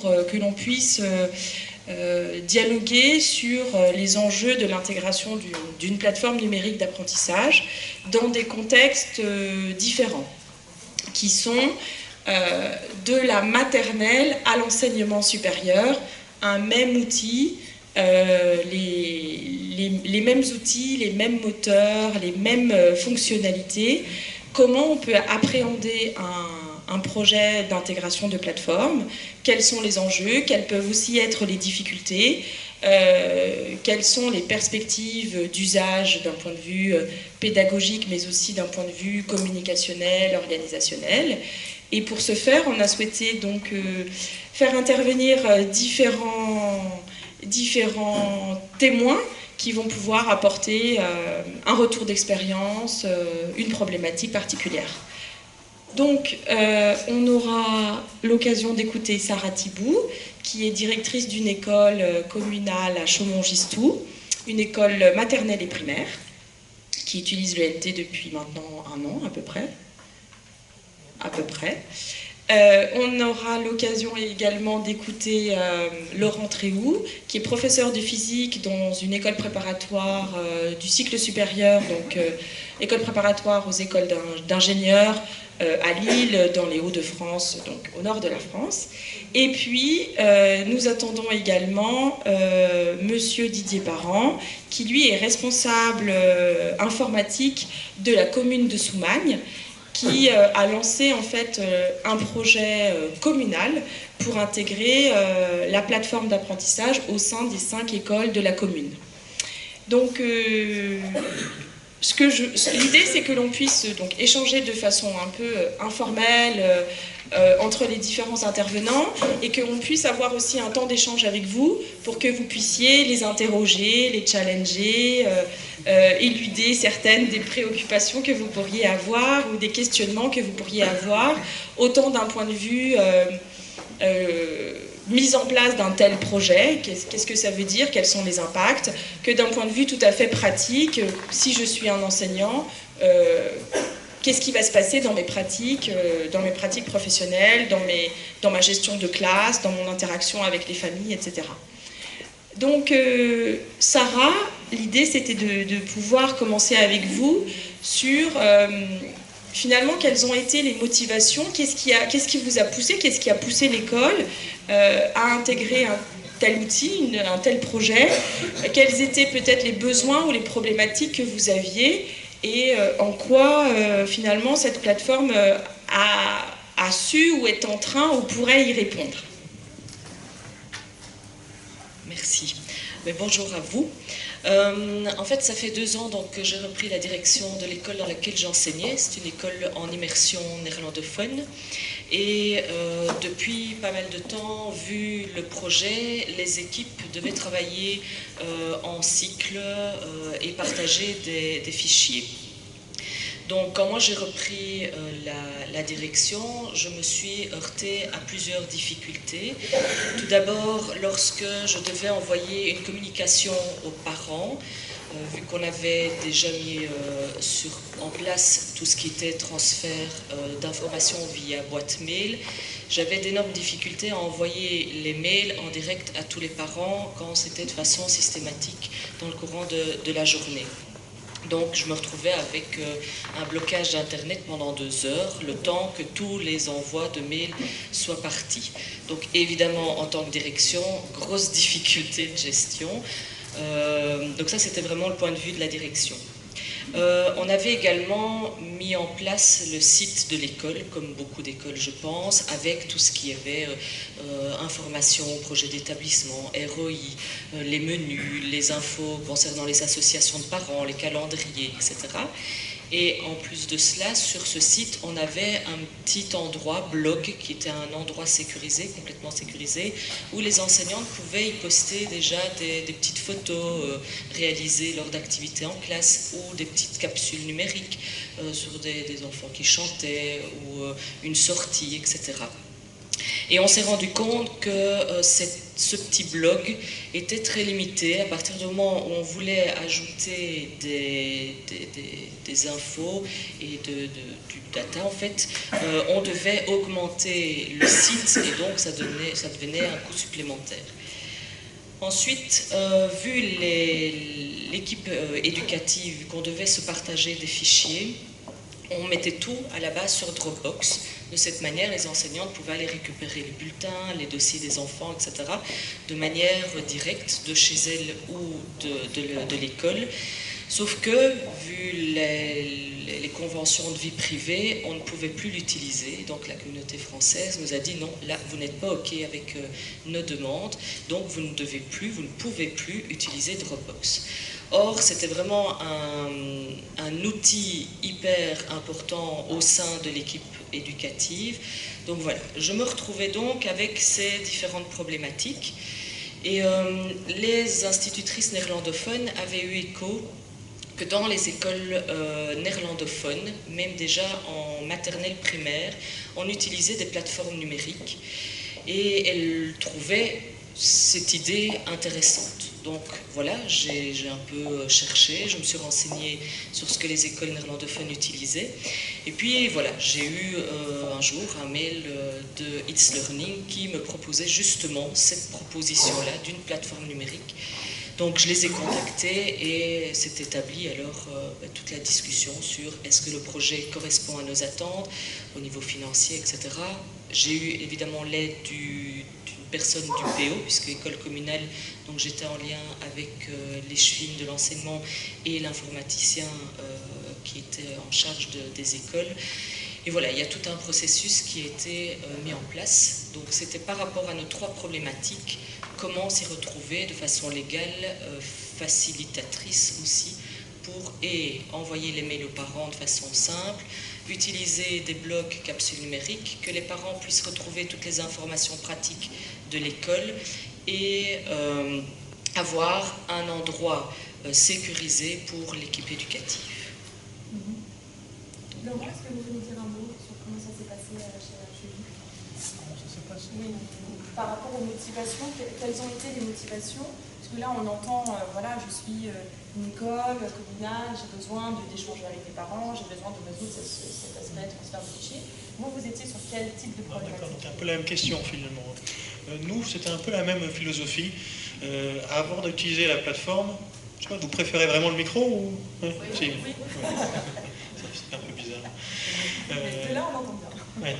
pour que l'on puisse dialoguer sur les enjeux de l'intégration d'une plateforme numérique d'apprentissage dans des contextes différents, qui sont de la maternelle à l'enseignement supérieur, un même outil, les mêmes outils, les mêmes moteurs, les mêmes fonctionnalités. Comment on peut appréhender un projet d'intégration de plateforme, quels sont les enjeux, quelles peuvent aussi être les difficultés, quelles sont les perspectives d'usage d'un point de vue pédagogique, mais aussi d'un point de vue communicationnel, organisationnel. Et pour ce faire, on a souhaité donc faire intervenir différents témoins qui vont pouvoir apporter un retour d'expérience, une problématique particulière. Donc, on aura l'occasion d'écouter Sarah Thibou, qui est directrice d'une école communale à Chaumont-Gistou, une école maternelle et primaire, qui utilise le LT depuis maintenant 1 an à peu près. On aura l'occasion également d'écouter Laurent Tréhou, qui est professeur de physique dans une école préparatoire du cycle supérieur, donc école préparatoire aux écoles d'ingénieurs à Lille, dans les Hauts-de-France, donc au nord de la France. Et puis, nous attendons également Monsieur Didier Parent, qui lui est responsable informatique de la commune de Soumagne, qui a lancé en fait un projet communal pour intégrer la plateforme d'apprentissage au sein des 5 écoles de la commune. Donc, l'idée, c'est que l'on puisse donc échanger de façon un peu informelle entre les différents intervenants et qu'on puisse avoir aussi un temps d'échange avec vous pour que vous puissiez les interroger, les challenger, éluder certaines des préoccupations que vous pourriez avoir ou des questionnements que vous pourriez avoir, autant d'un point de vue mise en place d'un tel projet, qu'est-ce que ça veut dire, quels sont les impacts, que d'un point de vue tout à fait pratique, si je suis un enseignant, qu'est-ce qui va se passer dans mes pratiques professionnelles, dans ma gestion de classe, dans mon interaction avec les familles, etc. Donc, Sarah, l'idée c'était de pouvoir commencer avec vous sur finalement quelles ont été les motivations, qu'est-ce qui vous a poussé, qu'est-ce qui a poussé l'école à intégrer un tel outil, un tel projet, quels étaient peut-être les besoins ou les problématiques que vous aviez et en quoi finalement cette plateforme a su ou est en train ou pourrait y répondre. Merci. Mais bonjour à vous. En fait, ça fait 2 ans donc, que j'ai repris la direction de l'école dans laquelle j'enseignais. C'est une école en immersion néerlandophone. Et depuis pas mal de temps, vu le projet, les équipes devaient travailler en cycle et partager des fichiers. Donc, quand moi j'ai repris la direction, je me suis heurtée à plusieurs difficultés. Tout d'abord, lorsque je devais envoyer une communication aux parents, vu qu'on avait déjà mis en place tout ce qui était transfert d'informations via boîte mail, j'avais d'énormes difficultés à envoyer les mails en direct à tous les parents quand c'était de façon systématique dans le courant de la journée. Donc je me retrouvais avec un blocage d'Internet pendant 2 heures, le temps que tous les envois de mails soient partis. Donc évidemment, en tant que direction, grosse difficulté de gestion. Donc ça, c'était vraiment le point de vue de la direction. On avait également mis en place le site de l'école, comme beaucoup d'écoles je pense, avec tout ce qui y avait informations, projet d'établissement, ROI, les menus, les infos concernant les associations de parents, les calendriers, etc. Et en plus de cela, sur ce site, on avait un petit endroit, blog, qui était un endroit sécurisé, complètement sécurisé, où les enseignantes pouvaient y poster déjà des petites photos réalisées lors d'activités en classe ou des petites capsules numériques sur des enfants qui chantaient ou une sortie, etc. Et on s'est rendu compte que ce petit blog était très limité. À partir du moment où on voulait ajouter des infos et du data, en fait, on devait augmenter le site et donc ça devenait un coût supplémentaire. Ensuite, vu l'équipe éducative qu'on devait se partager des fichiers, on mettait tout à la base sur Dropbox. De cette manière, les enseignantes pouvaient aller récupérer les bulletins, les dossiers des enfants, etc., de manière directe de chez elles ou de l'école. Sauf que, vu les conventions de vie privée, on ne pouvait plus l'utiliser. Donc la communauté française nous a dit non, là vous n'êtes pas OK avec nos demandes, donc vous ne pouvez plus utiliser Dropbox. Or, c'était vraiment un outil hyper important au sein de l'équipe éducative. Donc voilà, je me retrouvais donc avec ces différentes problématiques. Et les institutrices néerlandophones avaient eu écho que dans les écoles néerlandophones, même déjà en maternelle primaire, on utilisait des plateformes numériques. Et elles trouvaient cette idée intéressante. Donc voilà, j'ai un peu cherché, je me suis renseignée sur ce que les écoles néerlandophones utilisaient. Et puis voilà, j'ai eu un jour un mail de It's Learning qui me proposait justement cette proposition-là d'une plateforme numérique. Donc je les ai contactés et s'est établie alors toute la discussion sur est-ce que le projet correspond à nos attentes au niveau financier, etc. J'ai eu évidemment l'aide d'une personne du PO, puisque école communale, donc j'étais en lien avec les chefines de l'enseignement et l'informaticien qui était en charge des écoles. Et voilà, il y a tout un processus qui a été mis en place. Donc c'était par rapport à nos trois problématiques, comment s'y retrouver de façon légale, facilitatrice aussi, pour envoyer les mails aux parents de façon simple, utiliser des blogs capsules numériques, que les parents puissent retrouver toutes les informations pratiques de l'école et avoir un endroit sécurisé pour l'équipe éducative. Laurent, est-ce que vous voulez dire un mot sur comment ça s'est passé chez la Julie? Comment ça s'est passé? Oui, par rapport aux motivations, quelles ont été les motivations? Parce que là, on entend, voilà, je suis une école communale, j'ai besoin d'échanger avec les parents, j'ai besoin de résoudre cet aspect transfert de fichiers. Vous étiez sur quel type de problématique? D'accord, donc un peu la même question finalement. Nous, c'était un peu la même philosophie. Avant d'utiliser la plateforme, je sais pas, vous préférez vraiment le micro ou... Oui. Si. Oui. C'est un peu bizarre. Mais là, on entend bien. Ouais.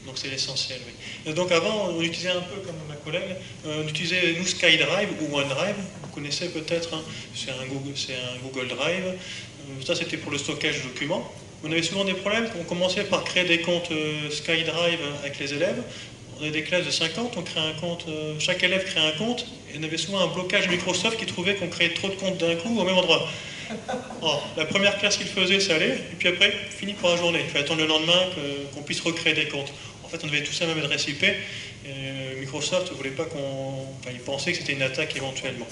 Donc c'est l'essentiel, oui. Donc avant, on utilisait un peu comme ma collègue, on utilisait nous SkyDrive ou OneDrive, vous connaissez peut-être, hein, c'est un Google Drive. Ça c'était pour le stockage de documents. On avait souvent des problèmes, on commençait par créer des comptes SkyDrive avec les élèves. On avait des classes de 50, on crée un compte, chaque élève crée un compte, et on avait souvent un blocage Microsoft qui trouvait qu'on créait trop de comptes d'un coup au même endroit. Alors, la première classe qu'il faisait, ça allait, et puis après, fini pour la journée. Il fallait attendre le lendemain qu'on puisse recréer des comptes. En fait, on avait tous la même adresse IP, et Microsoft ne voulait pas il pensait que c'était une attaque éventuellement.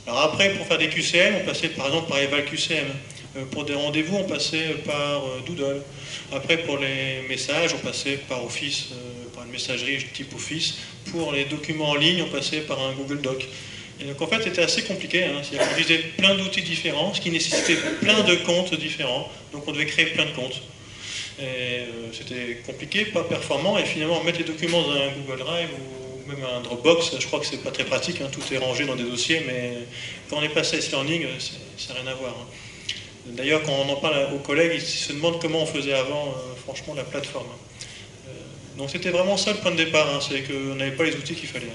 Alors après, pour faire des QCM, on passait par exemple par EvalQCM. Pour des rendez-vous, on passait par Doodle. Après, pour les messages, on passait par Office, par une messagerie type Office. Pour les documents en ligne, on passait par un Google Doc. Et donc en fait, c'était assez compliqué. C'est-à-dire qu'on utilisait plein d'outils différents, ce qui nécessitait plein de comptes différents. Donc on devait créer plein de comptes. C'était compliqué, pas performant. Et finalement, mettre les documents dans un Google Drive ou même un Dropbox, je crois que c'est pas très pratique. Tout est rangé dans des dossiers, mais quand on est passé à e-learning, ça n'a rien à voir. D'ailleurs, quand on en parle aux collègues, ils se demandent comment on faisait avant, franchement, la plateforme. Donc c'était vraiment ça le point de départ, c'est qu'on n'avait pas les outils qu'il fallait.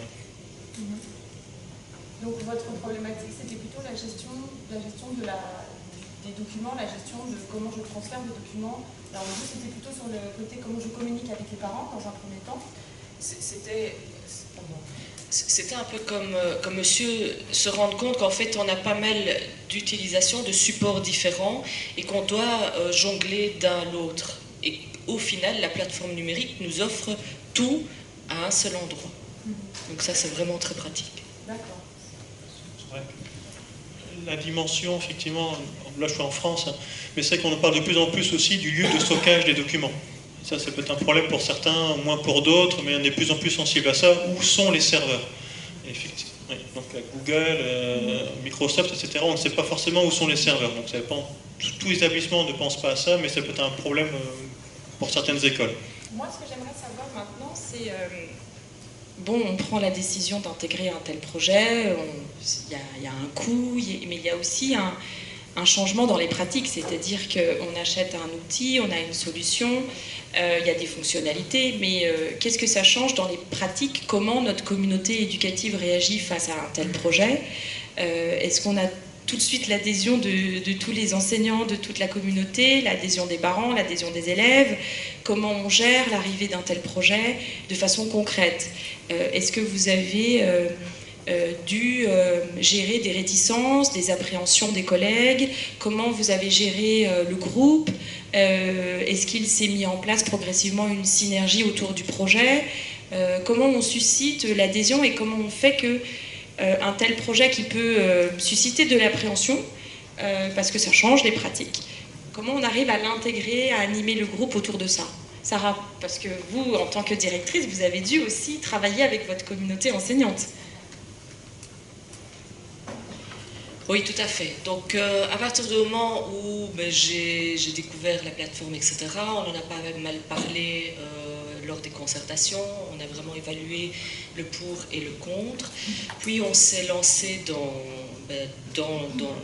Donc votre problématique, c'était plutôt la gestion des documents, la gestion de comment je transfère des documents. Alors vous, c'était plutôt sur le côté comment je communique avec les parents dans un premier temps. C'était un peu comme monsieur se rendre compte qu'en fait on a pas mal d'utilisations de supports différents et qu'on doit jongler d'un à l'autre. Et au final, la plateforme numérique nous offre tout à un seul endroit. Donc ça, c'est vraiment très pratique. D'accord. C'est vrai que la dimension, effectivement, là je suis en France, mais c'est qu'on en parle de plus en plus aussi du lieu de stockage des documents. Ça, c'est peut-être un problème pour certains, moins pour d'autres, mais on est de plus en plus sensible à ça. Où sont les serveurs? Effectivement. Oui. Donc Google, Microsoft, etc., on ne sait pas forcément où sont les serveurs. Donc ça dépend. Tous les établissements ne pensent pas à ça, mais c'est peut-être un problème pour certaines écoles. Moi, ce que j'aimerais savoir maintenant, c'est... Bon, on prend la décision d'intégrer un tel projet, il y a un coût, mais il y a aussi un changement dans les pratiques, c'est-à-dire qu'on achète un outil, on a une solution, il y a des fonctionnalités, mais qu'est-ce que ça change dans les pratiques? Comment notre communauté éducative réagit face à un tel projet? Est-ce qu'on a tout de suite l'adhésion de tous les enseignants, de toute la communauté, l'adhésion des parents, l'adhésion des élèves? Comment on gère l'arrivée d'un tel projet de façon concrète? Est-ce que vous avez dû gérer des réticences, des appréhensions des collègues? Comment vous avez géré le groupe? Est-ce qu'il s'est mis en place progressivement une synergie autour du projet? Comment on suscite l'adhésion et comment on fait que un tel projet qui peut susciter de l'appréhension, parce que ça change les pratiques, comment on arrive à l'intégrer, à animer le groupe autour de ça? Sarah, parce que vous, en tant que directrice, vous avez dû aussi travailler avec votre communauté enseignante. Oui, tout à fait. Donc, à partir du moment où j'ai découvert la plateforme, etc., on en a pas mal parlé lors des concertations, on a vraiment évalué le pour et le contre, puis on s'est lancé dans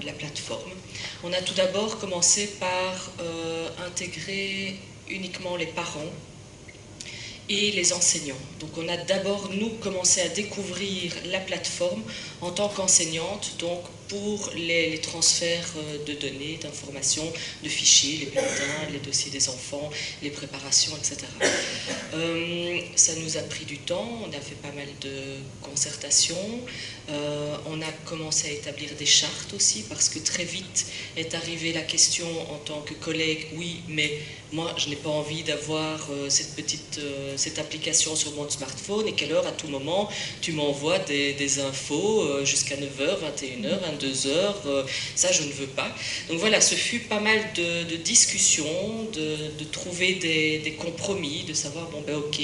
la plateforme. On a tout d'abord commencé par intégrer uniquement les parents et les enseignants. Donc on a d'abord, nous, commencé à découvrir la plateforme en tant qu'enseignante, donc pour les transferts de données, d'informations, de fichiers, les bulletins, les dossiers des enfants, les préparations, etc. Ça nous a pris du temps, on a fait pas mal de concertations, on a commencé à établir des chartes aussi, parce que très vite est arrivée la question en tant que collègue, oui, mais moi je n'ai pas envie d'avoir cette application sur mon smartphone, et quelle heure à tout moment tu m'envoies des infos jusqu'à 9h, 21h, 22h, ça je ne veux pas. Donc voilà, ce fut pas mal de discussions, de trouver des compromis, de savoir, bon ben ok,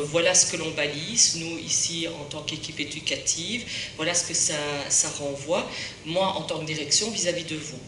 voilà ce que l'on balise, nous ici en tant qu'équipe éducative, voilà ce que ça renvoie, moi en tant que direction vis-à-vis de vous.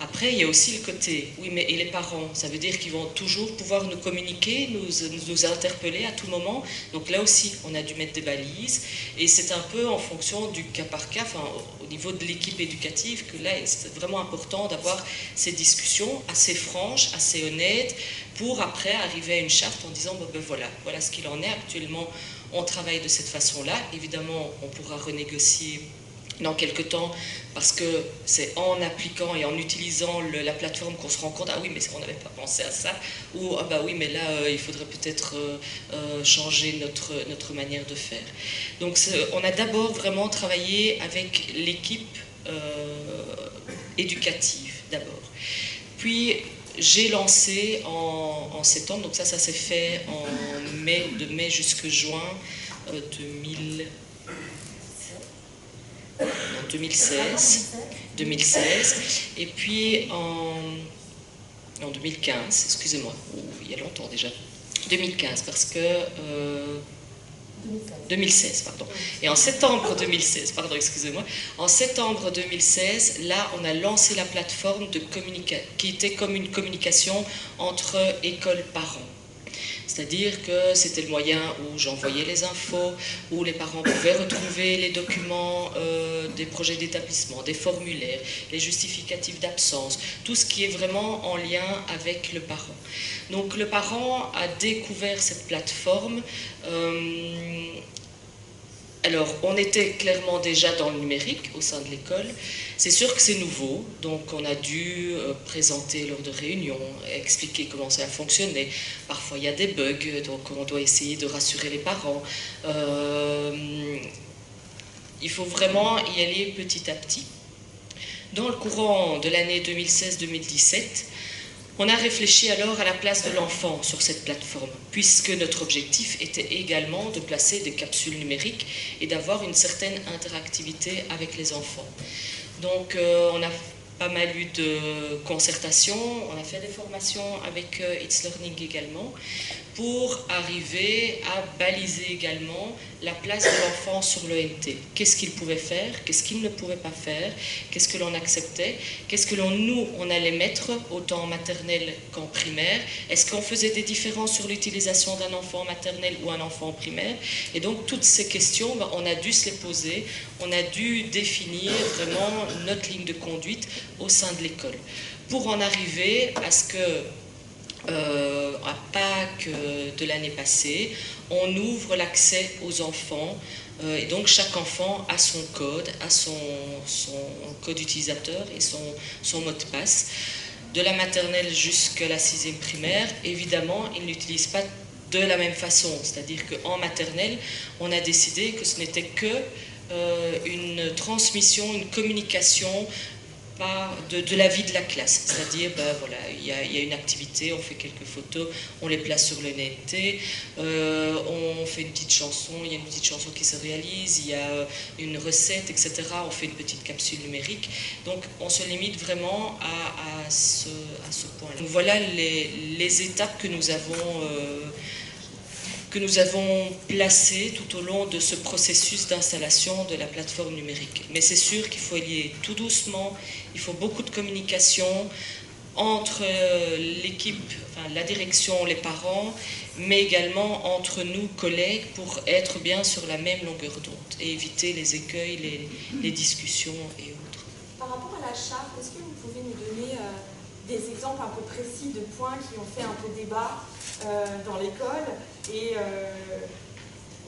Après, il y a aussi le côté, oui, mais et les parents, ça veut dire qu'ils vont toujours pouvoir nous communiquer, nous interpeller à tout moment. Donc là aussi, on a dû mettre des balises. Et c'est un peu en fonction du cas par cas, enfin, au niveau de l'équipe éducative, que là, c'est vraiment important d'avoir ces discussions assez franches, assez honnêtes, pour après arriver à une charte en disant, ben voilà ce qu'il en est. Actuellement, on travaille de cette façon-là. Évidemment, on pourra renégocier dans quelques temps, parce que c'est en appliquant et en utilisant la plateforme qu'on se rend compte, ah oui, mais on n'avait pas pensé à ça, ou ah bah oui, mais là, il faudrait peut-être changer notre manière de faire. Donc on a d'abord vraiment travaillé avec l'équipe éducative, d'abord. Puis j'ai lancé en septembre, donc ça s'est fait de mai jusqu'à juin 2016, et puis en 2015, excusez-moi, il y a longtemps déjà, 2015, parce que 2016, pardon. Et en septembre 2016, pardon, excusez-moi, en septembre 2016, là, on a lancé la plateforme qui était comme une communication entre écoles-parents. C'est-à-dire que c'était le moyen où j'envoyais les infos, où les parents pouvaient retrouver les documents des projets d'établissement, des formulaires, les justificatifs d'absence, tout ce qui est vraiment en lien avec le parent. Donc le parent a découvert cette plateforme. Alors, on était clairement déjà dans le numérique au sein de l'école. C'est sûr que c'est nouveau, donc on a dû présenter lors de réunions, expliquer comment ça fonctionnait. Parfois, il y a des bugs, donc on doit essayer de rassurer les parents. Il faut vraiment y aller petit à petit. Dans le courant de l'année 2016-2017, on a réfléchi alors à la place de l'enfant sur cette plateforme, puisque notre objectif était également de placer des capsules numériques et d'avoir une certaine interactivité avec les enfants. Donc on a pas mal eu de concertations, on a fait des formations avec It's Learning également, pour arriver à baliser également la place de l'enfant sur l'ENT. Qu'est-ce qu'il pouvait faire, qu'est-ce qu'il ne pouvait pas faire, qu'est-ce que l'on acceptait, qu'est-ce que on allait mettre autant en maternelle qu'en primaire, est-ce qu'on faisait des différences sur l'utilisation d'un enfant en maternelle ou un enfant en primaire. Et donc toutes ces questions, on a dû se les poser, on a dû définir vraiment notre ligne de conduite au sein de l'école. Pour en arriver à ce que à Pâques de l'année passée, on ouvre l'accès aux enfants et donc chaque enfant a son code, a son code utilisateur et son mot de passe. De la maternelle jusqu'à la 6e primaire, évidemment, ils n'utilisent pas de la même façon, c'est-à-dire qu'en maternelle, on a décidé que ce n'était que une transmission, une communication de la vie de la classe, c'est-à-dire voilà, il y a une activité, on fait quelques photos, on les place sur le NT, on fait une petite chanson, il y a une petite chanson qui se réalise, il y a une recette, etc. On fait une petite capsule numérique, donc on se limite vraiment à ce point-là. Donc voilà les étapes que nous avons placé tout au long de ce processus d'installation de la plateforme numérique. Mais c'est sûr qu'il faut y aller tout doucement, il faut beaucoup de communication entre l'équipe, enfin, la direction, les parents, mais également entre nous, collègues, pour être bien sur la même longueur d'onde et éviter les écueils, les discussions et autres. Par rapport à la charte, est-ce que vous pouvez nous donner des exemples un peu précis de points qui ont fait un peu débat dans l'école? Et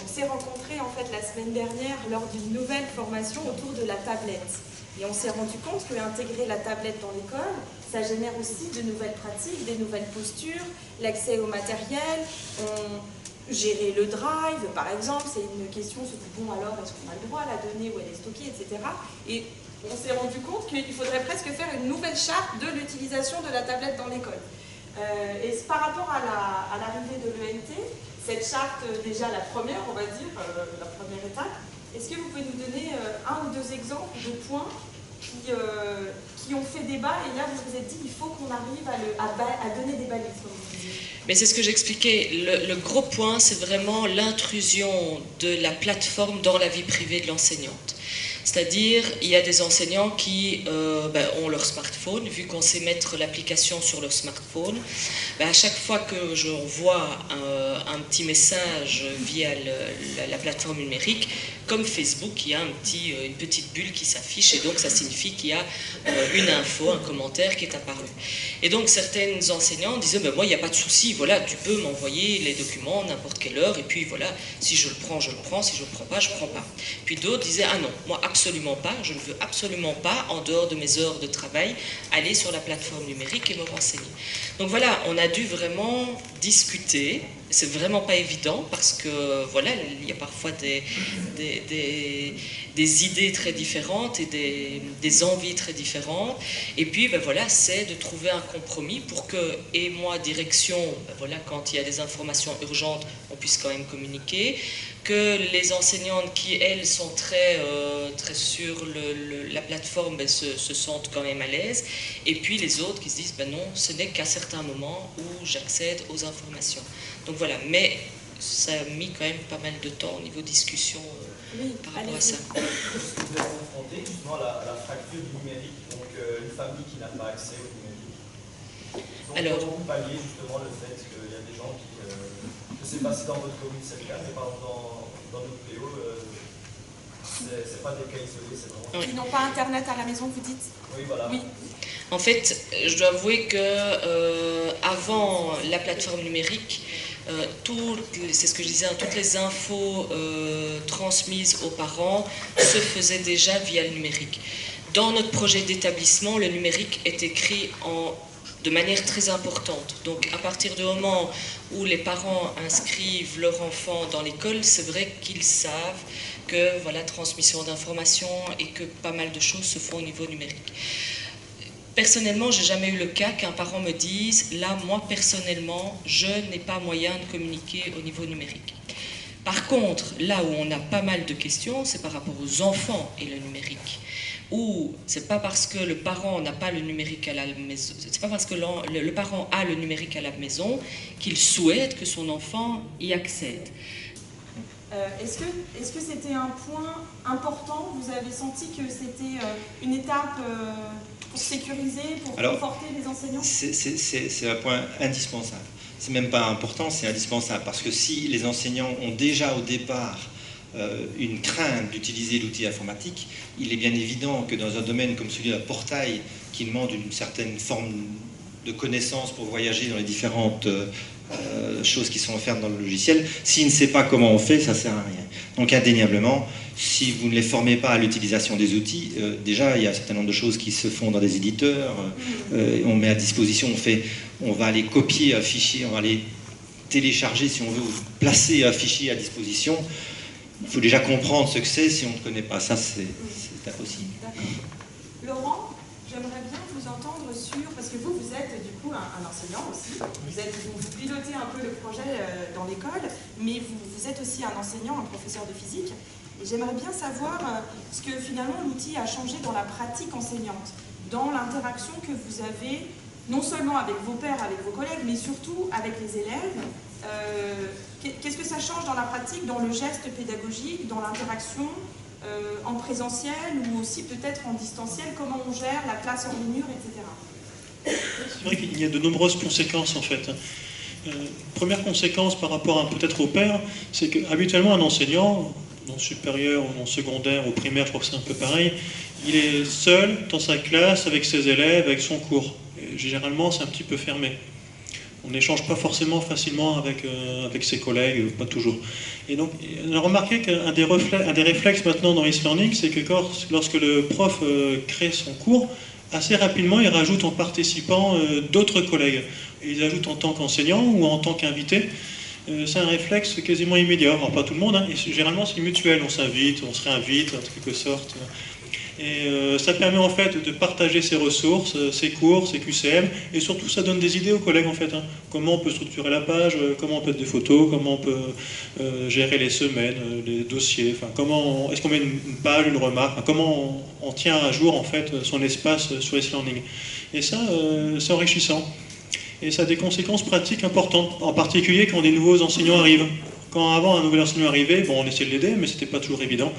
on s'est rencontrés en fait la semaine dernière lors d'une nouvelle formation autour de la tablette. Et on s'est rendu compte qu'intégrer la tablette dans l'école, ça génère aussi de nouvelles pratiques, des nouvelles postures, l'accès au matériel, gérer le drive, par exemple, c'est une question, se dit bon alors est-ce qu'on a le droit à la donner, où elle est stockée, etc. Et on s'est rendu compte qu'il faudrait presque faire une nouvelle charte de l'utilisation de la tablette dans l'école. Et par rapport à l'arrivée de l'ENT, cette charte, déjà la première, on va dire, la première étape, est-ce que vous pouvez nous donner un ou deux exemples de points qui ont fait débat et là vous vous êtes dit il faut qu'on arrive à donner des balises, comme vous disiez. Mais c'est ce que j'expliquais, le gros point c'est vraiment l'intrusion de la plateforme dans la vie privée de l'enseignante. C'est-à-dire, il y a des enseignants qui ont leur smartphone, vu qu'on sait mettre l'application sur leur smartphone, à chaque fois que j'envoie un petit message via la plateforme numérique, comme Facebook, il y a une petite bulle qui s'affiche et donc ça signifie qu'il y a une info, un commentaire qui est apparu. Et donc certaines enseignantes disaient, moi il n'y a pas de souci, voilà, tu peux m'envoyer les documents n'importe quelle heure et puis voilà, si je le prends, je le prends, si je ne le prends pas, je ne prends pas. Puis d'autres disaient, ah non, moi absolument pas, je ne veux absolument pas, en dehors de mes heures de travail, aller sur la plateforme numérique et me renseigner. Donc voilà, on a dû vraiment discuter. C'est vraiment pas évident parce que voilà, il y a parfois des idées très différentes et des envies très différentes. Et puis voilà, c'est de trouver un compromis pour que, et moi, direction, voilà, quand il y a des informations urgentes, on puisse quand même communiquer, que les enseignantes qui, elles, sont très sur la plateforme, se sentent quand même à l'aise, et puis les autres qui se disent, non, ce n'est qu'à certains moments où j'accède aux informations. Donc voilà, mais ça a mis quand même pas mal de temps au niveau discussion par rapport à ça. Vous êtes confronté justement à la fracture du numérique, donc une famille qui n'a pas accès au numérique. Donc, alors, comment vous palliez justement le fait qu'il y a des gens qui, je ne sais pas si dans votre commune c'est le cas, mais par exemple dans notre PO, c'est pas des cas isolés, c'est vraiment... Qui n'ont pas internet à la maison, vous dites? Oui, voilà. Oui. En fait, je dois avouer que avant la plateforme numérique, c'est ce que je disais, toutes les infos transmises aux parents se faisaient déjà via le numérique. Dans notre projet d'établissement, le numérique est écrit de manière très importante. Donc à partir du moment où les parents inscrivent leur enfant dans l'école, c'est vrai qu'ils savent que voilà, transmission d'informations et que pas mal de choses se font au niveau numérique. Personnellement, j'ai jamais eu le cas qu'un parent me dise, là, moi, personnellement, je n'ai pas moyen de communiquer au niveau numérique. Par contre, là où on a pas mal de questions, c'est par rapport aux enfants et le numérique. où c'est pas parce que le parent n'a pas le numérique à la maison, c'est pas parce que le parent a le numérique à la maison qu'il souhaite que son enfant y accède. Est-ce que c'était un point important? Vous avez senti que c'était une étape pour sécuriser, pour conforter les enseignants? C'est un point indispensable. C'est même pas important, c'est indispensable. Parce que si les enseignants ont déjà au départ une crainte d'utiliser l'outil informatique, il est bien évident que dans un domaine comme celui de la portail, qui demande une certaine forme de connaissance pour voyager dans les différentes choses qui sont offertes dans le logiciel, s'il ne sait pas comment on fait, ça ne sert à rien. Donc indéniablement, si vous ne les formez pas à l'utilisation des outils, déjà il y a un certain nombre de choses qui se font dans des éditeurs, on met à disposition, on va aller copier un fichier, on va aller télécharger si on veut, ou placer un fichier à disposition. Il faut déjà comprendre ce que c'est si on ne connaît pas. Ça, c'est impossible. Laurent, j'aimerais bien vous entendre sur, parce que vous êtes du coup un enseignant aussi, vous pilotez un peu le projet dans l'école, mais vous êtes aussi un enseignant, un professeur de physique, et j'aimerais bien savoir ce que finalement l'outil a changé dans la pratique enseignante, dans l'interaction que vous avez, non seulement avec vos pairs, avec vos collègues, mais surtout avec les élèves. Qu'est-ce que ça change dans la pratique, dans le geste pédagogique, dans l'interaction en présentiel ou aussi peut-être en distanciel? Comment on gère la classe hors mur, etc. C'est vrai qu'il y a de nombreuses conséquences en fait. Première conséquence par rapport peut-être au père, c'est qu'habituellement un enseignant, dans le supérieur ou dans le secondaire ou primaire, je crois que c'est un peu pareil, il est seul dans sa classe avec ses élèves, avec son cours. Et généralement c'est un petit peu fermé. On n'échange pas forcément facilement avec ses collègues, pas toujours. Et donc, on a remarqué qu'un des réflexes maintenant dans e-learning, c'est que lorsque le prof crée son cours, assez rapidement, il rajoute en participant d'autres collègues. Et ils ajoutent en tant qu'enseignant ou en tant qu'invité. C'est un réflexe quasiment immédiat. Alors, pas tout le monde, hein, et généralement, c'est mutuel. On s'invite, on se réinvite, en quelque sorte. Et ça permet en fait de partager ses ressources, ses cours, ses QCM, et surtout ça donne des idées aux collègues en fait. Hein. Comment on peut structurer la page, comment on peut mettre des photos, comment on peut gérer les semaines, les dossiers, enfin comment est-ce qu'on met une page, une remarque, enfin, comment on tient à jour en fait son espace sur e-learning. Et ça, c'est enrichissant. Et ça a des conséquences pratiques importantes, en particulier quand des nouveaux enseignants arrivent. Quand avant un nouvel enseignant arrivait, bon on essayait de l'aider, mais c'était pas toujours évident.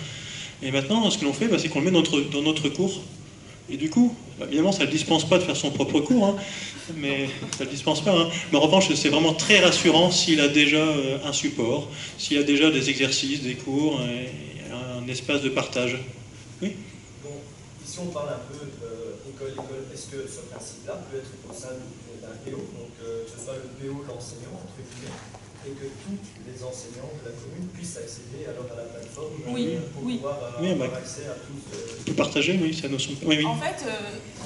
Et maintenant, ce que l'on fait, c'est qu'on le met dans notre cours. Et du coup, évidemment, ça ne le dispense pas de faire son propre cours, hein, mais ça ne le dispense pas. Hein. Mais en revanche, c'est vraiment très rassurant s'il a déjà un support, s'il a déjà des exercices, des cours, un espace de partage. Oui. Bon, ici on parle un peu école. Est-ce que ce principe-là peut être au sein d'un PO, donc que ce soit le PO, l'enseignant, entre guillemets, et que tous les enseignants de la commune puissent accéder alors à la plateforme pour pouvoir avoir accès à tous. Partager, oui, c'est la notion. Oui. En fait,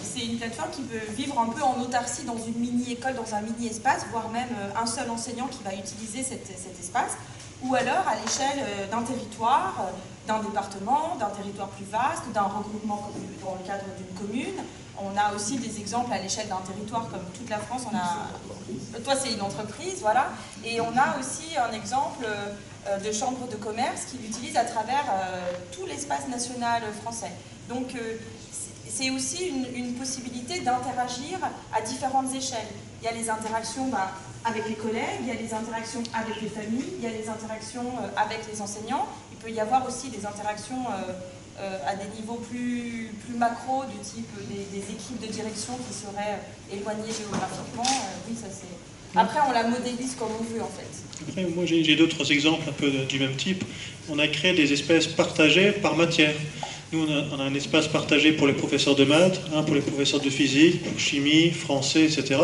c'est une plateforme qui peut vivre un peu en autarcie dans une mini-école, dans un mini-espace, voire même un seul enseignant qui va utiliser cet espace, ou alors à l'échelle d'un territoire, d'un département, d'un territoire plus vaste, d'un regroupement dans le cadre d'une commune. On a aussi des exemples à l'échelle d'un territoire comme toute la France. Toi, c'est une entreprise, voilà. Et on a aussi un exemple de chambre de commerce qui l'utilise à travers tout l'espace national français. Donc, c'est aussi une possibilité d'interagir à différentes échelles. Il y a les interactions avec les collègues, il y a les interactions avec les familles, il y a les interactions avec les enseignants. Il peut y avoir aussi des interactions à des niveaux plus macro, du type des équipes de direction qui seraient éloignées géographiquement. Oui, ça c'est... Après, on la modélise comme on veut, en fait. Après, moi, j'ai d'autres exemples un peu du même type. On a créé des espaces partagés par matière. Nous, on a un espace partagé pour les professeurs de maths, pour les professeurs de physique, pour chimie, français, etc.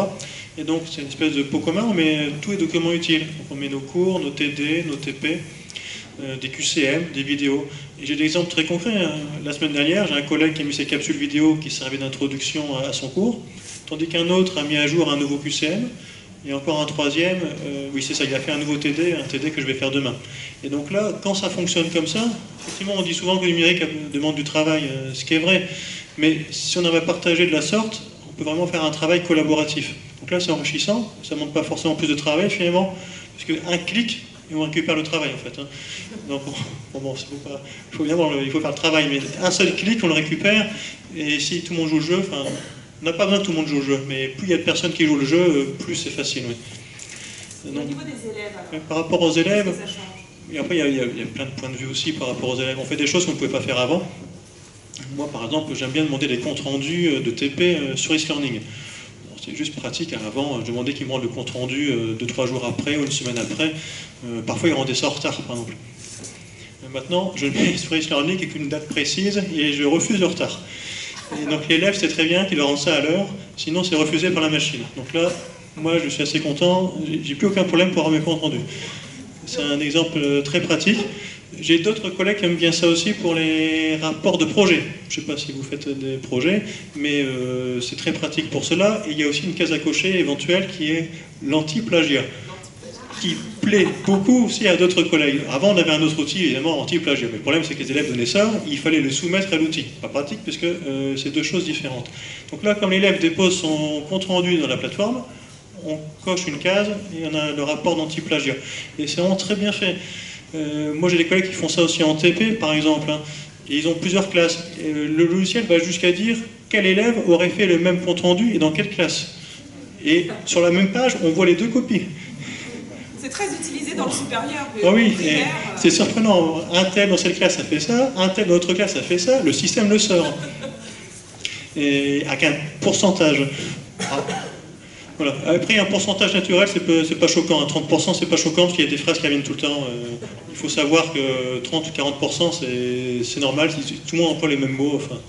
Et donc, c'est une espèce de pot commun, on met tous les documents utiles. Donc, on met nos cours, nos TD, nos TP, des QCM, des vidéos. Et j'ai des exemples très concrets. Hein. La semaine dernière, j'ai un collègue qui a mis ses capsules vidéo qui servaient d'introduction à son cours, tandis qu'un autre a mis à jour un nouveau QCM. Et encore un troisième, oui c'est ça, il a fait un nouveau TD, un TD que je vais faire demain. Et donc là, quand ça fonctionne comme ça, effectivement on dit souvent que le numérique demande du travail, ce qui est vrai, mais si on avait partagé de la sorte, on peut vraiment faire un travail collaboratif. Donc là c'est enrichissant, ça ne demande pas forcément plus de travail finalement, puisque un clic, et on récupère le travail en fait. Hein. Donc, bon, il faut faire le travail, mais un seul clic, on le récupère, et si tout le monde joue le jeu, enfin, on n'a pas besoin que tout le monde joue le jeu, mais plus il y a de personnes qui jouent le jeu, plus c'est facile. Oui. Donc, au niveau des élèves, alors, par rapport aux élèves, qu'est-ce que ça change? et après il y a plein de points de vue aussi par rapport aux élèves. On fait des choses qu'on ne pouvait pas faire avant. Moi, par exemple, j'aime bien demander des comptes rendus de TP sur e-learning. C'est juste pratique. Avant, je demandais qu'ils me rendent le compte rendu 2-3 jours après ou une semaine après. Parfois, ils rendaient ça en retard, par exemple. Maintenant, je le mets sur e-learning avec une date précise et je refuse le retard. Et donc, l'élève, c'est très bien qu'il leur rende ça à l'heure, sinon c'est refusé par la machine. Donc là, moi, je suis assez content. J'ai plus aucun problème pour avoir mes comptes rendus. C'est un exemple très pratique. J'ai d'autres collègues qui aiment bien ça aussi pour les rapports de projet. Je ne sais pas si vous faites des projets, mais c'est très pratique pour cela. Et il y a aussi une case à cocher éventuelle qui est l'anti-plagiat, qui plaît beaucoup aussi à d'autres collègues. Avant, on avait un autre outil, évidemment, anti-plagiat. Mais le problème, c'est que les élèves donnaient ça, il fallait le soumettre à l'outil. Pas pratique, puisque c'est deux choses différentes. Donc là, comme l'élève dépose son compte-rendu dans la plateforme, on coche une case et on a le rapport d'anti-plagiat. Et c'est vraiment très bien fait. Moi j'ai des collègues qui font ça aussi en TP par exemple, hein, et ils ont plusieurs classes. Et le logiciel va jusqu'à dire quel élève aurait fait le même compte rendu et dans quelle classe. Et sur la même page, on voit les deux copies. C'est très utilisé dans le supérieur. Ah oui, c'est surprenant. Un tel dans cette classe a fait ça, un tel dans l'autre classe a fait ça, le système le sort. Et avec un pourcentage. Voilà. Après, un pourcentage naturel, c'est pas choquant. 30%, c'est pas choquant parce qu'il y a des phrases qui reviennent tout le temps. Il faut savoir que 30 ou 40%, c'est normal. Tout le monde emploie les mêmes mots. Enfin,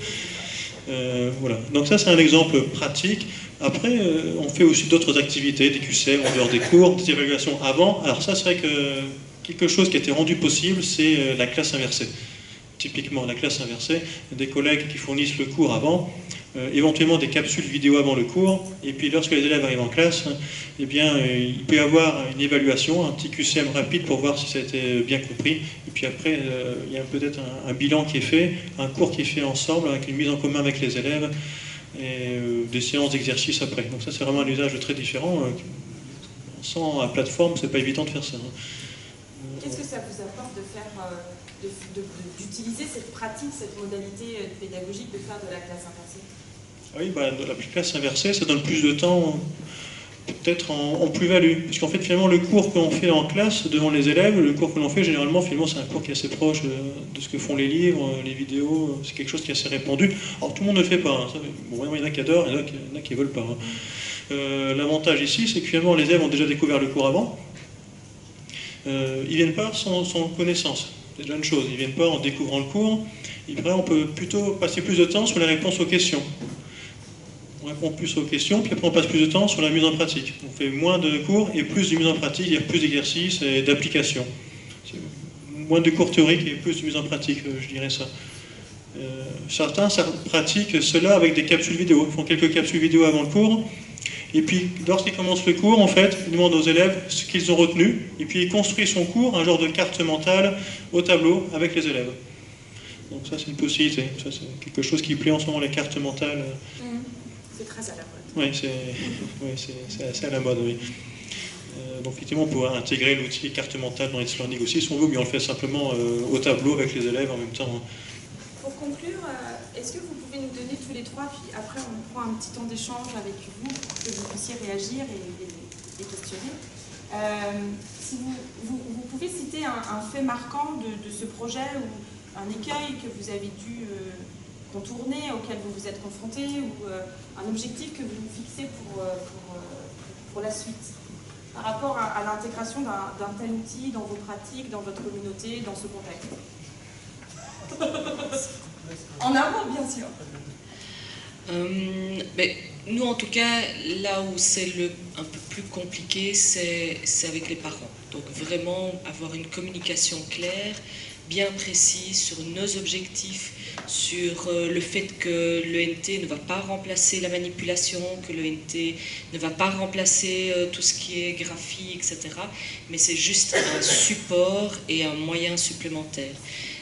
voilà. Donc ça, c'est un exemple pratique. Après, on fait aussi d'autres activités, des QCM en dehors des cours, des évaluations avant. Alors ça, c'est vrai que quelque chose qui a été rendu possible, c'est la classe inversée. Typiquement, la classe inversée, des collègues qui fournissent le cours avant, éventuellement des capsules vidéo avant le cours, et puis lorsque les élèves arrivent en classe, eh bien, il peut y avoir une évaluation, un petit QCM rapide pour voir si ça a été bien compris, et puis après, il y a peut-être un bilan qui est fait, un cours qui est fait ensemble, avec une mise en commun avec les élèves, et des séances d'exercice après. Donc ça, c'est vraiment un usage très différent. Sans la plateforme, c'est pas évident de faire ça. Qu'est-ce que ça vous apporte de faire, d'utiliser cette pratique, cette modalité pédagogique de faire de la classe inversée? Oui, la classe inversée, ça donne plus de temps, peut-être en plus-value. Puisqu'en fait, finalement, le cours qu'on fait en classe devant les élèves, le cours que l'on fait, généralement, finalement, c'est un cours qui est assez proche de ce que font les livres, les vidéos, c'est quelque chose qui est assez répandu. Alors, tout le monde ne le fait pas. Hein. Bon, il y en a qui adorent, il y en a qui ne veulent pas. Hein. L'avantage ici, c'est que finalement, les élèves ont déjà découvert le cours avant. Ils ne viennent pas sans connaissance. C'est déjà une chose. Ils ne viennent pas en découvrant le cours. Et après, on peut plutôt passer plus de temps sur les réponses aux questions. On répond plus aux questions, puis après on passe plus de temps sur la mise en pratique. On fait moins de cours et plus de mise en pratique, il y a plus d'exercices et d'applications. Moins de cours théoriques et plus de mise en pratique, je dirais ça. Certains pratiquent cela avec des capsules vidéo. Ils font quelques capsules vidéo avant le cours. Et puis, lorsqu'ils commencent le cours, en fait, ils demandent aux élèves ce qu'ils ont retenu. Et puis, ils construisent son cours, un genre de carte mentale au tableau avec les élèves. Donc ça, c'est une possibilité. Ça, c'est quelque chose qui plaît en ce moment, les cartes mentales. C'est très à la mode. Oui, c'est assez à la mode, oui. Donc effectivement, on peut intégrer l'outil carte mentale dans e-learning aussi, si on veut, mais on le fait simplement au tableau avec les élèves en même temps. Pour conclure, est-ce que vous pouvez nous donner tous les trois, puis après on prend un petit temps d'échange avec vous pour que vous puissiez réagir et questionner. Si vous pouvez citer un fait marquant de ce projet ou un écueil que vous avez dû contourner, auquel vous vous êtes confronté, ou un objectif que vous vous fixez pour la suite, par rapport à l'intégration d'un tel outil dans vos pratiques, dans votre communauté, dans ce contexte. En amont, bien sûr. Mais nous, en tout cas, là où c'est un peu plus compliqué, c'est avec les parents. Donc vraiment avoir une communication claire, bien précise sur nos objectifs, sur le fait que l'ENT ne va pas remplacer la manipulation, que l'ENT ne va pas remplacer tout ce qui est graphie, etc. Mais c'est juste un support et un moyen supplémentaire.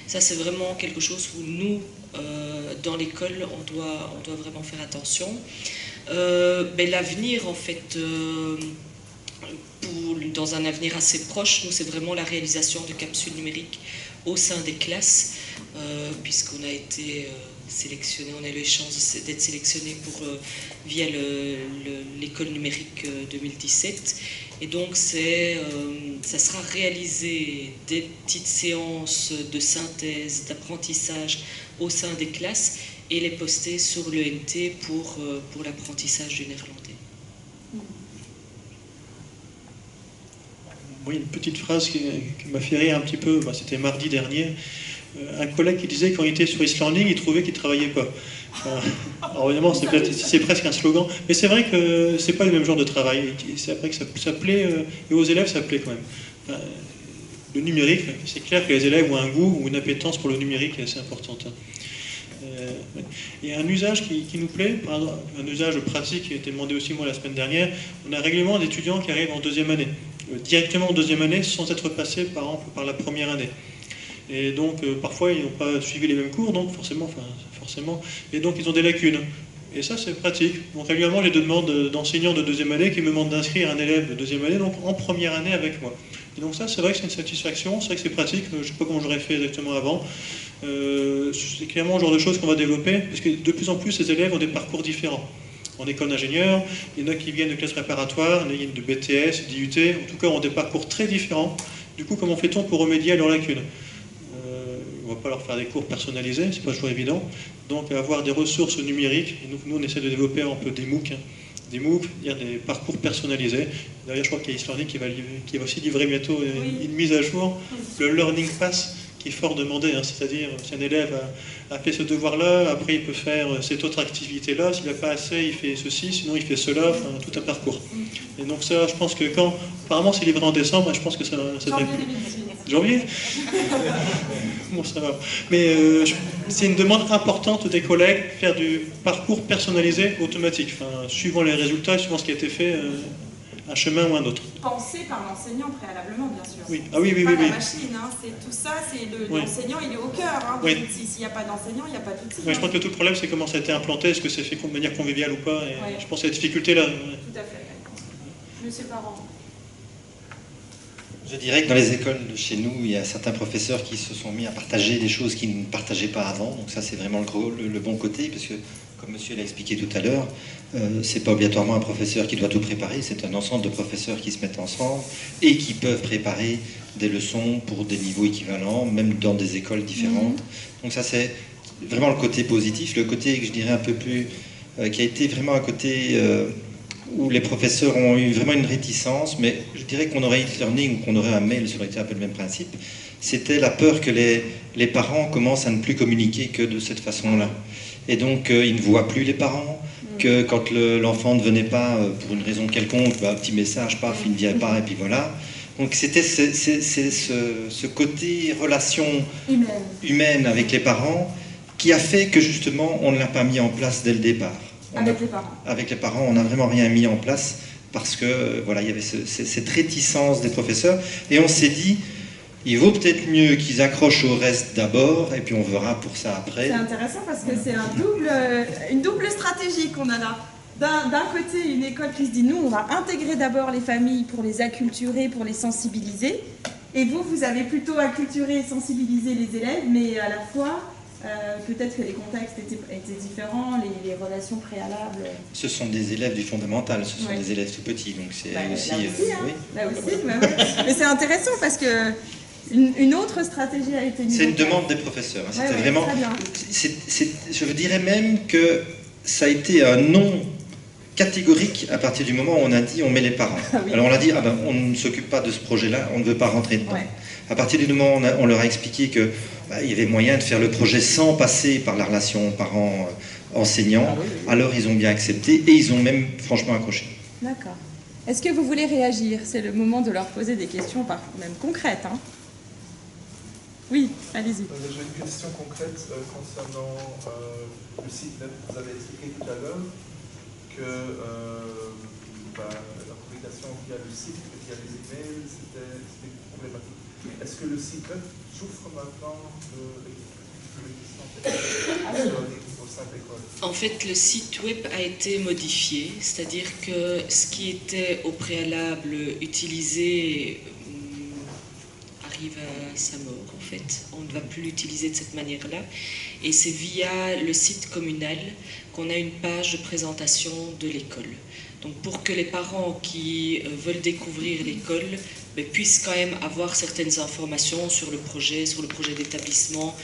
Ça, c'est vraiment quelque chose où nous, dans l'école, on doit vraiment faire attention. Mais l'avenir, en fait, dans un avenir assez proche, nous, c'est vraiment la réalisation de capsules numériques au sein des classes, puisqu'on a été sélectionné, on a eu les chances d'être sélectionné via l'école numérique 2017. Et donc, ça sera réalisé des petites séances de synthèse, d'apprentissage au sein des classes et les poster sur l'ENT pour l'apprentissage du néerlandais. Oui, une petite phrase qui m'a fait rire un petit peu, c'était mardi dernier. Un collègue qui disait qu'on était sur Islanding, il trouvait qu'il ne travaillait pas. Alors évidemment, c'est presque un slogan, mais c'est vrai que c'est pas le même genre de travail. C'est vrai que ça plaît, et aux élèves, ça plaît quand même. Enfin, le numérique, c'est clair que les élèves ont un goût ou une appétence pour le numérique assez importante. Il y a un usage qui nous plaît, un usage pratique qui a été demandé aussi moi la semaine dernière. On a régulièrement d'étudiants qui arrivent en deuxième année, directement en deuxième année, sans être passés par exemple par la première année. Et donc parfois ils n'ont pas suivi les mêmes cours, donc forcément, et donc ils ont des lacunes. Et ça c'est pratique. Donc régulièrement j'ai des demandes d'enseignants de deuxième année qui me demandent d'inscrire un élève de deuxième année, donc en première année avec moi. Et donc ça c'est vrai que c'est une satisfaction, c'est vrai que c'est pratique, je ne sais pas comment j'aurais fait exactement avant. C'est clairement le genre de choses qu'on va développer, parce que de plus en plus ces élèves ont des parcours différents. En école d'ingénieur, il y en a qui viennent de classes préparatoires, il y en a de BTS, d'IUT, en tout cas ont des parcours très différents. Du coup, comment fait-on pour remédier à leurs lacunes? On ne va pas leur faire des cours personnalisés, c'est pas toujours évident. Donc avoir des ressources numériques, et nous on essaie de développer un peu des MOOC, c'est-à-dire des parcours personnalisés. D'ailleurs je crois qu'il y a Islanding qui va aussi livrer bientôt une mise à jour, le Learning Pass, qui est fort demandé, c'est-à-dire si un élève a fait ce devoir-là, après il peut faire cette autre activité-là, s'il n'a pas assez, il fait ceci, sinon il fait cela, enfin tout un parcours. Et donc ça, je pense que apparemment c'est livré en décembre, et je pense que ça devrait... Janvier. Bon, ça va. Mais c'est une demande importante des collègues, faire du parcours personnalisé automatique, suivant les résultats, suivant ce qui a été fait, un chemin ou un autre. Pensé par l'enseignant préalablement, bien sûr. Oui. Ah oui. La machine, c'est tout ça, l'enseignant, il est au cœur. Oui. S'il n'y a pas d'enseignant, il n'y a pas d'outil. Oui, je pense que tout le problème, c'est comment ça a été implanté, est-ce que c'est fait de manière conviviale ou pas, et je pense qu'il y a la difficulté là. Tout à fait. Monsieur Parent. Je dirais que dans les écoles de chez nous, il y a certains professeurs qui se sont mis à partager des choses qu'ils ne partageaient pas avant. Donc ça, c'est vraiment le bon côté, parce que, comme monsieur l'a expliqué tout à l'heure, c'est pas obligatoirement un professeur qui doit tout préparer, c'est un ensemble de professeurs qui se mettent ensemble et qui peuvent préparer des leçons pour des niveaux équivalents, même dans des écoles différentes. Donc ça, c'est vraiment le côté positif. Le côté que je dirais un peu plus... qui a été vraiment un côté... où les professeurs ont eu vraiment une réticence, mais je dirais qu'on aurait e-learning ou qu'on aurait un mail, ça aurait été un peu le même principe, c'était la peur que les parents commencent à ne plus communiquer que de cette façon-là. Et donc, ils ne voient plus les parents, que quand l'enfant ne venait pas pour une raison quelconque, petit message, paf, il ne vient pas, et puis voilà. Donc c'était ce côté relation humaine avec les parents qui a fait que justement, on ne l'a pas mis en place dès le départ. Avec les parents. Avec les parents, on n'a vraiment rien mis en place parce que voilà, il y avait cette réticence des professeurs et on s'est dit, il vaut peut-être mieux qu'ils accrochent au reste d'abord et puis on verra pour ça après. C'est intéressant parce que c'est une double stratégie qu'on a là. D'un côté, une école qui se dit, nous, on va intégrer d'abord les familles pour les acculturer, pour les sensibiliser. Et vous avez plutôt acculturé et sensibilisé les élèves, mais à la fois... peut-être que les contextes étaient différents, les relations préalables... Ce sont des élèves du fondamental, ce sont des élèves tout petits, donc c'est aussi... Là aussi, mais c'est intéressant parce que une autre stratégie a été mise. C'est une demande des professeurs, c'était vraiment... Je dirais même que ça a été un non catégorique à partir du moment où on a dit on met les parents. Alors on a dit on ne s'occupe pas de ce projet-là, on ne veut pas rentrer dedans. À partir du moment où on leur a expliqué que il y avait moyen de faire le projet sans passer par la relation parents-enseignants, alors ils ont bien accepté et ils ont même franchement accroché. D'accord. Est-ce que vous voulez réagir? C'est le moment de leur poser des questions, même concrètes. Oui, allez-y. J'ai une question concrète concernant le site web. Vous avez expliqué tout à l'heure que la communication via le site, via les emails, c'était problématique. Est-ce que le site web souffre maintenant de l'existence simple école? En fait, le site web a été modifié, c'est-à-dire que ce qui était au préalable utilisé arrive à sa mort, en fait. On ne va plus l'utiliser de cette manière-là. Et c'est via le site communal qu'on a une page de présentation de l'école. Donc pour que les parents qui veulent découvrir l'école puissent quand même avoir certaines informations sur le projet d'établissement,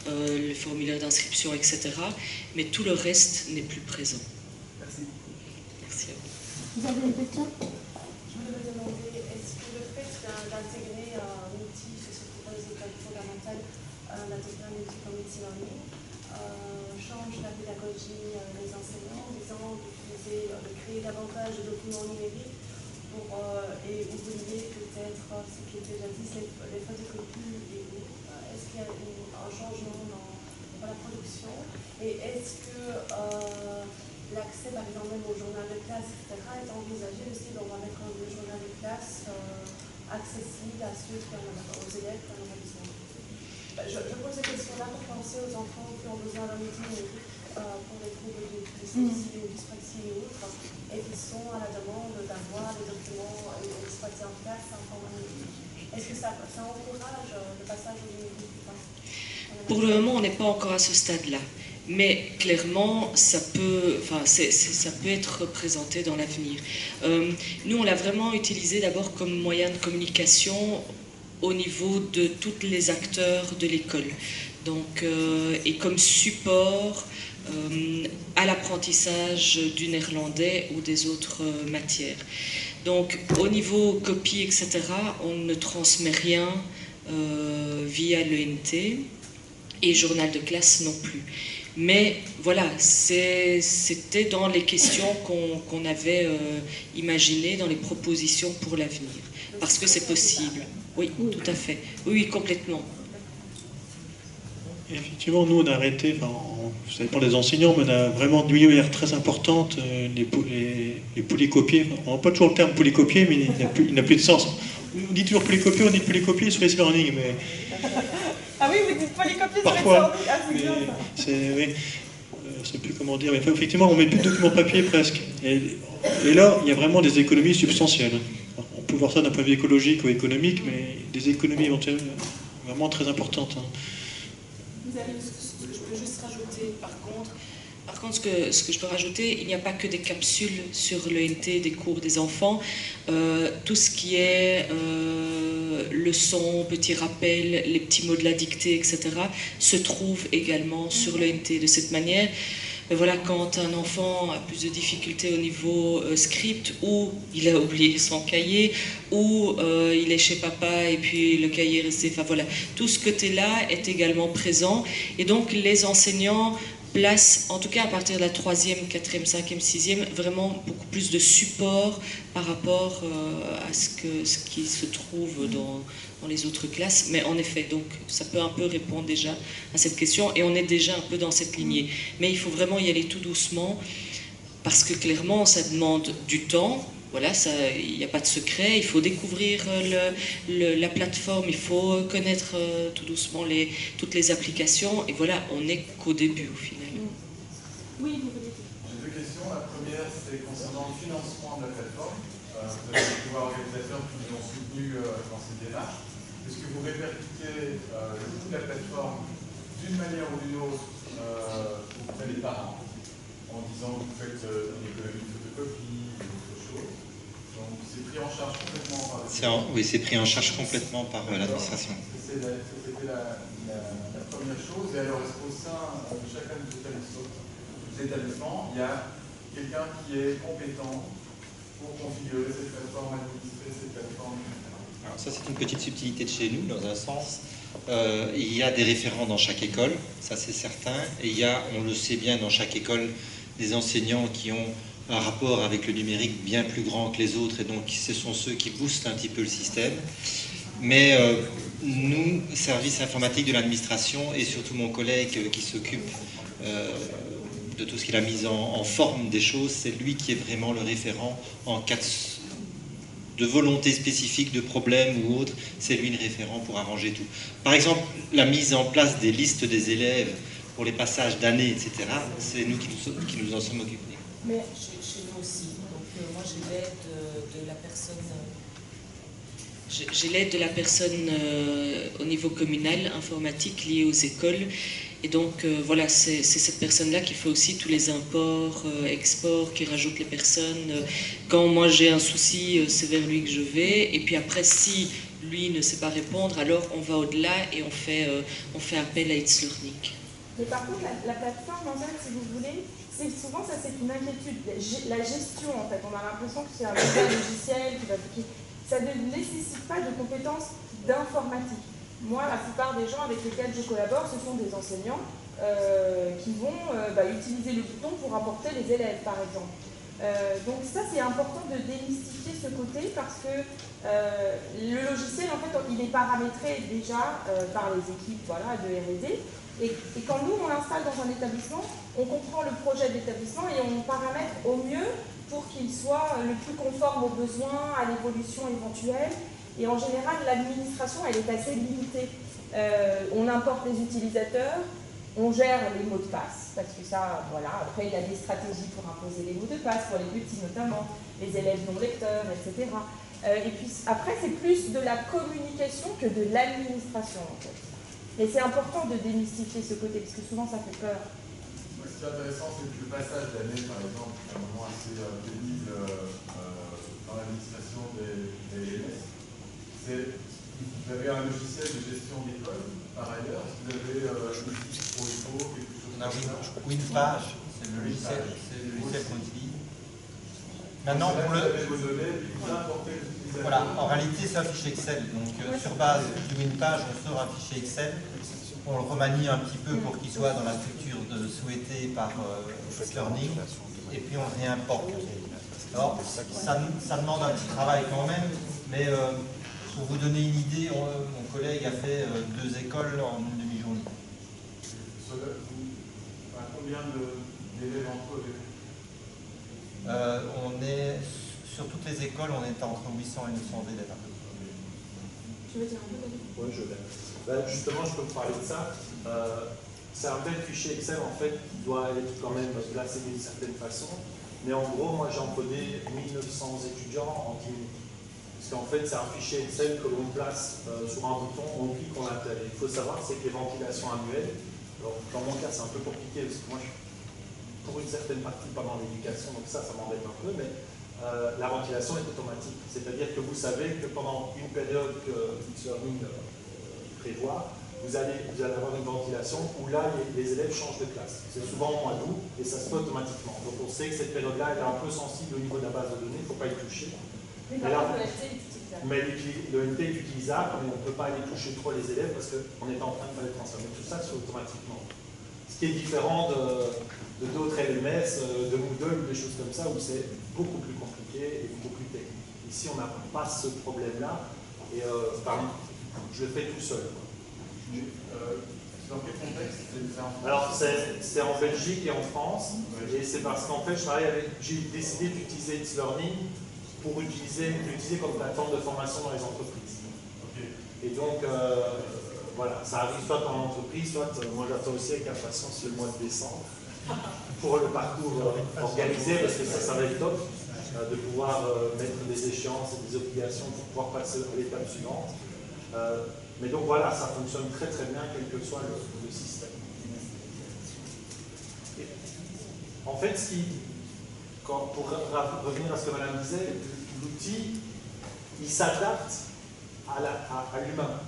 le formulaire d'inscription, etc. Mais tout le reste n'est plus présent. Merci. Merci à vous. Vous avez une question? Je voulais vous demander, est-ce que le fait d'intégrer un outil, surtout dans les écoles fondamentales, d'intégrer un outil comme e-learning, change la pédagogie des enseignants en disant de créer davantage de documents numériques et oublier peut-être ce qui est déjà dit, les photocopies et autres. Est-ce qu'il y a un changement dans la production? Et est-ce que l'accès, par exemple, même au journal de classe, etc., est envisagé aussi dans un école de journal de classe accessible à ceux aux élèves qui en ont besoin? Je pose cette question-là pour penser aux enfants qui ont besoin d'un outil numérique pour les troubles de dyslexie ou dyspraxie et autres, et qui sont à la demande d'avoir des documents exploités en classe en format numérique. Est-ce que ça encourage le passage au numérique ou pas? Pour le moment, on n'est pas encore à ce stade-là. Mais clairement, ça peut être présenté dans l'avenir. Nous, on l'a vraiment utilisé d'abord comme moyen de communication au niveau de tous les acteurs de l'école. Donc, et comme support à l'apprentissage du néerlandais ou des autres matières. Donc, au niveau copie, etc., on ne transmet rien via l'ENT et journal de classe non plus. Mais voilà, c'était dans les questions qu'on avait imaginées, dans les propositions pour l'avenir. Parce que c'est possible. Oui, tout à fait. Oui, complètement. Et effectivement, nous, on a arrêté, ça dépend des enseignants, mais on a vraiment diminué de manière très importante les polycopiés. On n'a pas toujours le terme polycopier, mais il n'a plus de sens. On dit toujours polycopier, on dit polycopier sur les learning, mais... Ah oui, vous dites polycopier parfois, sur les learning. oui, je ne sais plus comment dire, mais effectivement, on ne met plus de documents papier presque. Et là, il y a vraiment des économies substantielles. On peut voir ça d'un point de vue écologique ou économique, mais des économies éventuelles vraiment très importantes. Vous avez Je peux juste rajouter, par contre, ce que je peux rajouter, il n'y a pas que des capsules sur l'ENT des cours des enfants. Tout ce qui est leçons, petits rappels, les petits mots de la dictée, etc., se trouve également sur l'ENT. De cette manière, voilà, quand un enfant a plus de difficultés au niveau script, ou il a oublié son cahier, ou il est chez papa et puis le cahier est resté, enfin voilà, tout ce côté-là est également présent. Et donc les enseignants placent, en tout cas à partir de la 3e, 4e, 5e, 6e, vraiment beaucoup plus de support par rapport à ce qui se trouve dans les autres classes. Mais en effet, donc ça peut un peu répondre déjà à cette question et on est déjà un peu dans cette lignée. Mais il faut vraiment y aller tout doucement parce que clairement ça demande du temps. Voilà, il n'y a pas de secret, il faut découvrir la plateforme, il faut connaître tout doucement toutes les applications et voilà, on n'est qu'au début au final. Oui, vous voulez dire. J'ai deux questions. La première, c'est concernant le financement de la plateforme. Vous avez des pouvoirs organisateurs qui nous ont soutenus dans cette démarche. Est-ce que vous répercutez le coût de la plateforme d'une manière ou d'une autre auprès des parents en disant que vous faites une économie de photocopie ou autre chose? Donc c'est pris en charge complètement par Oui, c'est pris en charge complètement par l'administration. C'était la première chose. Et alors, est-ce qu'au sein de chacun des établissements, il y a quelqu'un qui est compétent pour configurer cette plateforme, administrer cette plateforme? Alors ça, c'est une petite subtilité de chez nous, dans un sens. Il y a des référents dans chaque école, ça c'est certain. Et il y a, on le sait bien, dans chaque école, des enseignants qui ont un rapport avec le numérique bien plus grand que les autres. Et donc, ce sont ceux qui boostent un petit peu le système. Mais nous, service informatique de l'administration, et surtout mon collègue qui s'occupe de tout ce qu'il a mis en forme des choses, c'est lui qui est vraiment le référent en cas de volonté spécifique, de problème ou autre, c'est lui le référent pour arranger tout. Par exemple, la mise en place des listes des élèves pour les passages d'années, etc., c'est nous qui nous en sommes occupés. Mais Chez nous aussi. Donc moi j'ai l'aide de la personne. J'ai l'aide de la personne au niveau communal, informatique, liée aux écoles. Et donc voilà, c'est cette personne-là qui fait aussi tous les imports, exports, qui rajoute les personnes. Quand moi j'ai un souci, c'est vers lui que je vais. Et puis après, si lui ne sait pas répondre, alors on va au-delà et on fait appel à It's Learning. Mais par contre, la plateforme, en fait, si vous voulez, souvent ça c'est une inquiétude. La gestion, en fait, on a l'impression que c'est un logiciel ça ne nécessite pas de compétences d'informatique. Moi, la plupart des gens avec lesquels je collabore, ce sont des enseignants qui vont utiliser le bouton pour apporter les élèves, par exemple. Donc ça, c'est important de démystifier ce côté parce que le logiciel, en fait, il est paramétré déjà par les équipes de R&D. Et quand nous, on l'installe dans un établissement, on comprend le projet d'établissement et on paramètre au mieux pour qu'il soit le plus conforme aux besoins, à l'évolution éventuelle. Et en général, l'administration, elle est assez limitée. On importe les utilisateurs, on gère les mots de passe, parce que ça, voilà, après il y a des stratégies pour imposer les mots de passe, pour les petits notamment, les élèves non lecteurs, etc. Et puis après, c'est plus de la communication que de l'administration, en fait. Et c'est important de démystifier ce côté, parce que souvent ça fait peur. Ce qui est intéressant, c'est que le passage d'année, par exemple, c'est un moment assez pénible dans l'administration des LS. Vous avez un logiciel de gestion d'école, par ailleurs. Vous avez l'outil Proifo, quelque chose comme ça. WinPage, c'est le logiciel qu'on utilise. Maintenant, pour le... Voilà, en réalité, c'est un fichier Excel. Donc, sur base du WinPage, on sort un fichier Excel. On le remanie un petit peu pour qu'il soit dans la structure souhaitée par Learning. Et puis, on réimporte. Alors, ça demande un petit travail quand même. Mais pour vous donner une idée, mon collègue a fait 2 écoles en une demi-journée. Combien d'élèves en eux? On est, sur toutes les écoles, on est entre 800 et 900 élèves. Tu veux dire un peu? Oui, je vais. Justement, je peux vous parler de ça. C'est un tel fichier Excel, en fait, qui doit être quand même placé d'une certaine façon. Mais en gros, moi, j'en connais 1900 étudiants en 10 minutes. Parce qu'en fait, c'est un fichier Excel que l'on place sur un bouton, on clique, on l'intègre. Il faut savoir, c'est que les ventilations annuelles, alors, dans mon cas, c'est un peu compliqué, parce que moi, je suis pour une certaine partie pas dans l'éducation, donc ça m'embête un peu, mais la ventilation est automatique. C'est-à-dire que vous savez que pendant une période que It's Learning prévoit, vous allez avoir une ventilation où là, les élèves changent de classe. C'est souvent au mois d'août et ça se fait automatiquement. Donc on sait que cette période-là, elle est un peu sensible au niveau de la base de données, il ne faut pas y toucher. Mais l'ENT est utilisable, mais on ne peut pas aller toucher trop les élèves parce qu'on est en train de faire les transferts. Mais tout ça, c'est automatiquement. Ce qui est différent de d'autres LMS, de Moodle ou des choses comme ça, où c'est beaucoup plus compliqué et beaucoup plus technique. Ici, on n'a pas ce problème-là, et je le fais tout seul. Dans quel contexte? Alors, c'est en Belgique et en France, et c'est parce qu'en fait, j'ai décidé d'utiliser It's Learning pour l'utiliser comme plateforme de formation dans les entreprises. Okay. Et donc, voilà, ça arrive soit en entreprise, soit moi j'attends aussi avec impatience le mois de décembre pour le parcours organisé, parce que ça va être top de pouvoir mettre des échéances et des obligations pour pouvoir passer à l'étape suivante. Mais donc voilà, ça fonctionne très très bien, quel que soit le système. Et en fait, pour revenir à ce que Madame disait, l'outil, il s'adapte à l'humain.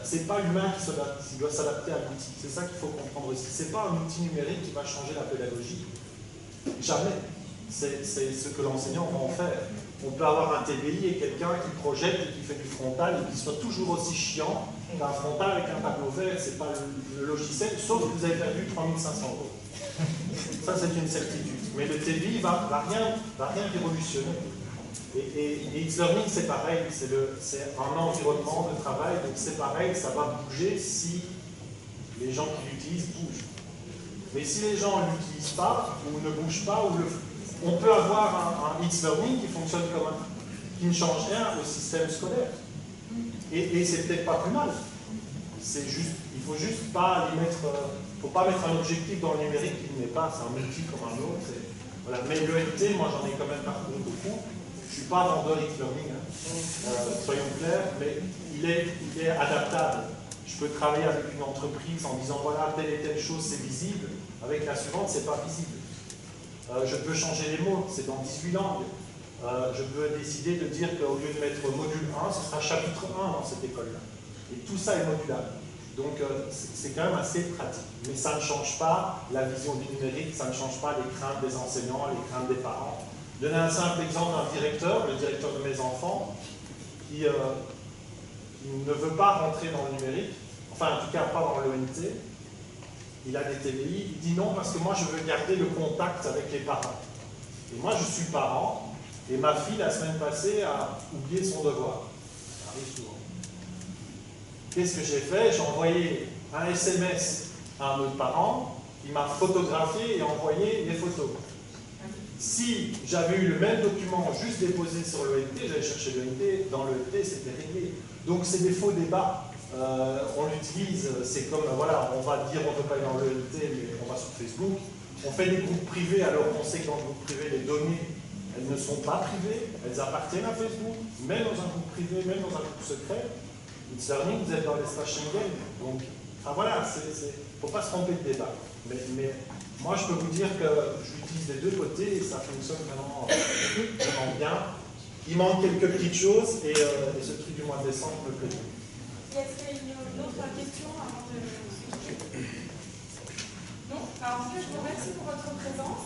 C'est pas l'humain qui doit s'adapter à l'outil. C'est ça qu'il faut comprendre aussi. C'est pas un outil numérique qui va changer la pédagogie. Jamais. C'est ce que l'enseignant va en faire. On peut avoir un TBI et quelqu'un qui projette et qui fait du frontal et qui soit toujours aussi chiant qu'un frontal avec un tableau vert. C'est pas le logiciel, sauf que vous avez perdu 3500 €. Ça, c'est une certitude. Mais le TBI va rien révolutionner. Et It's Learning, c'est pareil, c'est un environnement de travail, donc c'est pareil, ça va bouger si les gens qui l'utilisent bougent. Mais si les gens ne l'utilisent pas, ou ne bougent pas, on peut avoir un It's Learning qui fonctionne qui ne change rien au système scolaire. Et c'est peut-être pas plus mal. Il faut juste pas les mettre ne faut pas mettre un objectif dans le numérique qui ne l'est pas, c'est un multi comme un autre. Voilà. Mais l'ENT, moi j'en ai quand même parcouru beaucoup. Je ne suis pas vendeur e-learning, hein. Soyons clairs, mais il est adaptable. Je peux travailler avec une entreprise en disant voilà, telle et telle chose c'est visible, avec la suivante c'est pas visible. Je peux changer les mots, c'est dans 18 langues. Je peux décider de dire qu'au lieu de mettre module 1, ce sera chapitre 1 dans cette école-là. Et tout ça est modulable. Donc c'est quand même assez pratique. Mais ça ne change pas la vision du numérique, ça ne change pas les craintes des enseignants, les craintes des parents. Donner un simple exemple d'un directeur, le directeur de mes enfants, qui ne veut pas rentrer dans le numérique, enfin en tout cas pas dans l'ONT, il a des TVI, il dit non parce que moi je veux garder le contact avec les parents. Et moi je suis parent, et ma fille la semaine passée a oublié son devoir. Ça arrive souvent. Qu'est-ce que j'ai fait? J'ai envoyé un SMS à un autre parent, qui m'a photographié et envoyé les photos. Si j'avais eu le même document juste déposé sur l'ONT, j'allais chercher l'ONT, dans l'ONT c'était réglé. Donc c'est des faux débats, on l'utilise, c'est comme, voilà, on va dire on ne peut pas aller dans l'ONT, mais on va sur Facebook. On fait des groupes privés alors qu'on sait que dans le groupe privé, les données, elles ne sont pas privées, elles appartiennent à Facebook, même dans un groupe privé, même dans un groupe secret. It's Learning, vous êtes dans l'espace Schengen, donc, enfin voilà, il ne faut pas se tromper de débat. Mais moi, je peux vous dire que j'utilise les deux côtés et ça fonctionne vraiment, vraiment bien. Il manque quelques petites choses et ce truc du mois de décembre me plaît. Est-ce qu'il y a une autre question avant de... Non? Alors, en tout cas, je vous remercie pour votre présence.